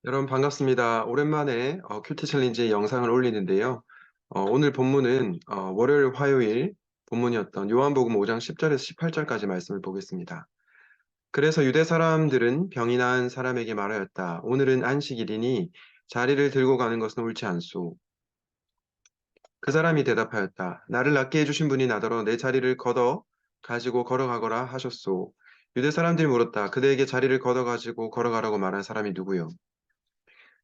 여러분 반갑습니다. 오랜만에 큐티 챌린지 영상을 올리는데요. 오늘 본문은 월요일, 화요일 본문이었던 요한복음 5장 10절에서 18절까지 말씀을 보겠습니다. 그래서 유대 사람들은 병이 나은 사람에게 말하였다. 오늘은 안식일이니 자리를 들고 가는 것은 옳지 않소. 그 사람이 대답하였다. 나를 낫게 해주신 분이 나더러 내 자리를 걷어 가지고 걸어가거라 하셨소. 유대 사람들이 물었다. 그대에게 자리를 걷어 가지고 걸어가라고 말한 사람이 누구요?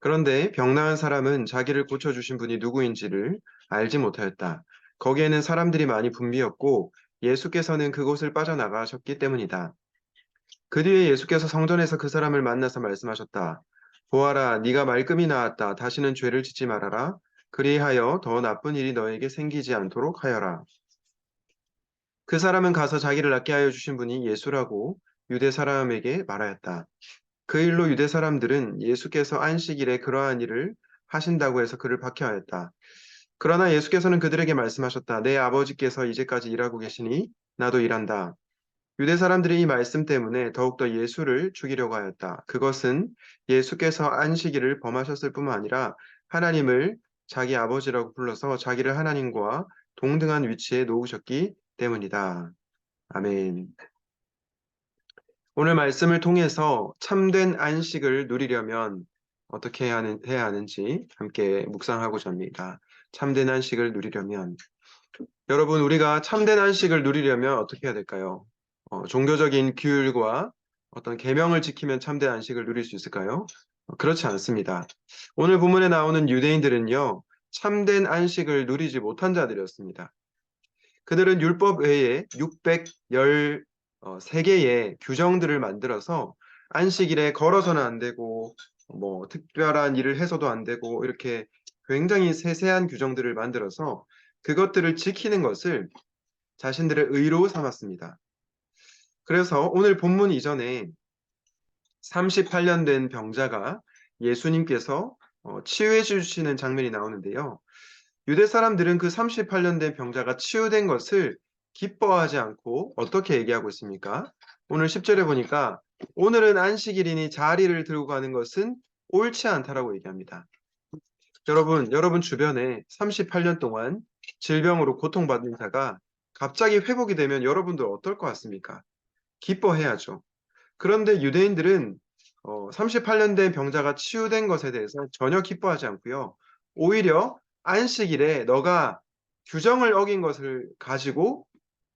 그런데 병 나은 사람은 자기를 고쳐주신 분이 누구인지를 알지 못하였다. 거기에는 사람들이 많이 붐비었고 예수께서는 그곳을 빠져나가셨기 때문이다. 그 뒤에 예수께서 성전에서 그 사람을 만나서 말씀하셨다. 보아라, 네가 말끔히 나았다. 다시는 죄를 짓지 말아라. 그리하여 더 나쁜 일이 너에게 생기지 않도록 하여라. 그 사람은 가서 자기를 낫게 하여 주신 분이 예수라고 유대 사람에게 말하였다. 그 일로 유대 사람들은 예수께서 안식일에 그러한 일을 하신다고 해서 그를 박해하였다. 그러나 예수께서는 그들에게 말씀하셨다. 내 아버지께서 이제까지 일하고 계시니 나도 일한다. 유대 사람들이 이 말씀 때문에 더욱더 예수를 죽이려고 하였다. 그것은 예수께서 안식일을 범하셨을 뿐만 아니라 하나님을 자기 아버지라고 불러서 자기를 하나님과 동등한 위치에 놓으셨기 때문이다. 아멘. 오늘 말씀을 통해서 참된 안식을 누리려면 어떻게 해야 하는지 함께 묵상하고자 합니다. 참된 안식을 누리려면 여러분 우리가 참된 안식을 누리려면 어떻게 해야 될까요? 종교적인 규율과 어떤 계명을 지키면 참된 안식을 누릴 수 있을까요? 그렇지 않습니다. 오늘 본문에 나오는 유대인들은요, 참된 안식을 누리지 못한 자들이었습니다. 그들은 율법 외에 613개의 규정들을 만들어서 안식일에 걸어서는 안 되고 뭐 특별한 일을 해서도 안 되고 이렇게 굉장히 세세한 규정들을 만들어서 그것들을 지키는 것을 자신들의 의로 삼았습니다. 그래서 오늘 본문 이전에 38년 된 병자가 예수님께서 치유해 주시는 장면이 나오는데요. 유대 사람들은 그 38년 된 병자가 치유된 것을 기뻐하지 않고 어떻게 얘기하고 있습니까? 오늘 10절에 보니까 오늘은 안식일이니 자리를 들고 가는 것은 옳지 않다라고 얘기합니다. 여러분 주변에 38년 동안 질병으로 고통받는 자가 갑자기 회복이 되면 여러분들 어떨 것 같습니까? 기뻐해야죠. 그런데 유대인들은 38년 된 병자가 치유된 것에 대해서 전혀 기뻐하지 않고요. 오히려 안식일에 너가 규정을 어긴 것을 가지고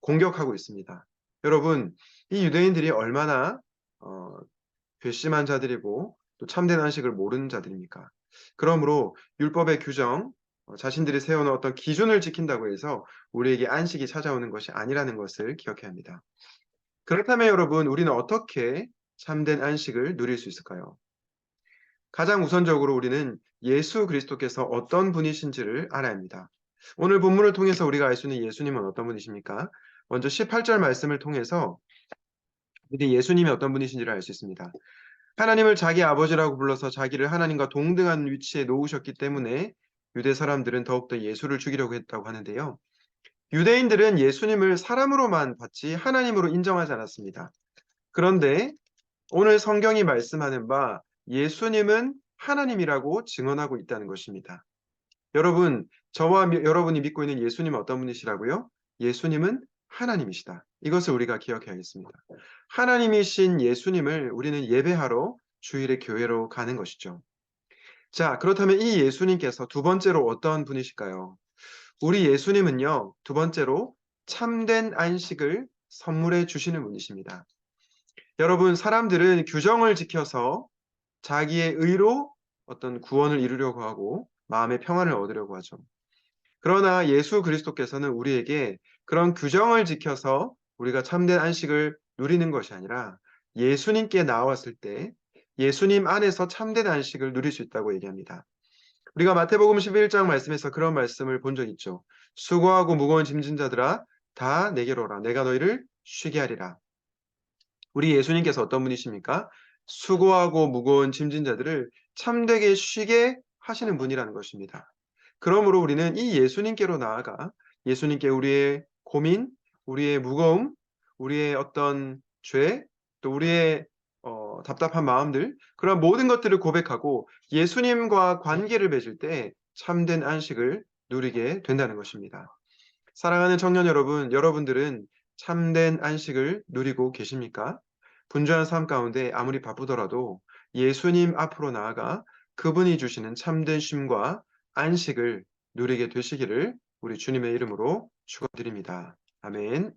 공격하고 있습니다. 여러분, 이 유대인들이 얼마나 어, 괘씸한 자들이고 또 참된 안식을 모르는 자들입니까? 그러므로 율법의 규정, 자신들이 세워놓은 어떤 기준을 지킨다고 해서 우리에게 안식이 찾아오는 것이 아니라는 것을 기억해야 합니다. 그렇다면 여러분, 우리는 어떻게 참된 안식을 누릴 수 있을까요? 가장 우선적으로 우리는 예수 그리스도께서 어떤 분이신지를 알아야 합니다. 오늘 본문을 통해서 우리가 알 수 있는 예수님은 어떤 분이십니까? 먼저 18절 말씀을 통해서 우리 예수님이 어떤 분이신지를 알 수 있습니다. 하나님을 자기 아버지라고 불러서 자기를 하나님과 동등한 위치에 놓으셨기 때문에 유대 사람들은 더욱더 예수를 죽이려고 했다고 하는데요. 유대인들은 예수님을 사람으로만 봤지 하나님으로 인정하지 않았습니다. 그런데 오늘 성경이 말씀하는 바 예수님은 하나님이라고 증언하고 있다는 것입니다. 여러분, 여러분이 믿고 있는 예수님은 어떤 분이시라고요? 예수님은 하나님이시다. 이것을 우리가 기억해야겠습니다. 하나님이신 예수님을 우리는 예배하러 주일에 교회로 가는 것이죠. 자, 그렇다면 이 예수님께서 두 번째로 어떤 분이실까요? 우리 예수님은요, 두 번째로 참된 안식을 선물해 주시는 분이십니다. 여러분, 사람들은 규정을 지켜서 자기의 의로 어떤 구원을 이루려고 하고 마음의 평안을 얻으려고 하죠. 그러나 예수 그리스도께서는 우리에게 그런 규정을 지켜서 우리가 참된 안식을 누리는 것이 아니라 예수님께 나왔을 때 예수님 안에서 참된 안식을 누릴 수 있다고 얘기합니다. 우리가 마태복음 11장 말씀에서 그런 말씀을 본 적 있죠. 수고하고 무거운 짐진 자들아 다 내게로 오라. 내가 너희를 쉬게 하리라. 우리 예수님께서 어떤 분이십니까? 수고하고 무거운 짐진 자들을 참되게 쉬게 하시는 분이라는 것입니다. 그러므로 우리는 이 예수님께로 나아가 예수님께 우리의 고민, 우리의 무거움, 우리의 어떤 죄, 또 우리의 답답한 마음들, 그런 모든 것들을 고백하고 예수님과 관계를 맺을 때 참된 안식을 누리게 된다는 것입니다. 사랑하는 청년 여러분, 여러분들은 참된 안식을 누리고 계십니까? 분주한 삶 가운데 아무리 바쁘더라도 예수님 앞으로 나아가 그분이 주시는 참된 쉼과 안식을 누리게 되시기를 우리 주님의 이름으로 축원드립니다. 아멘.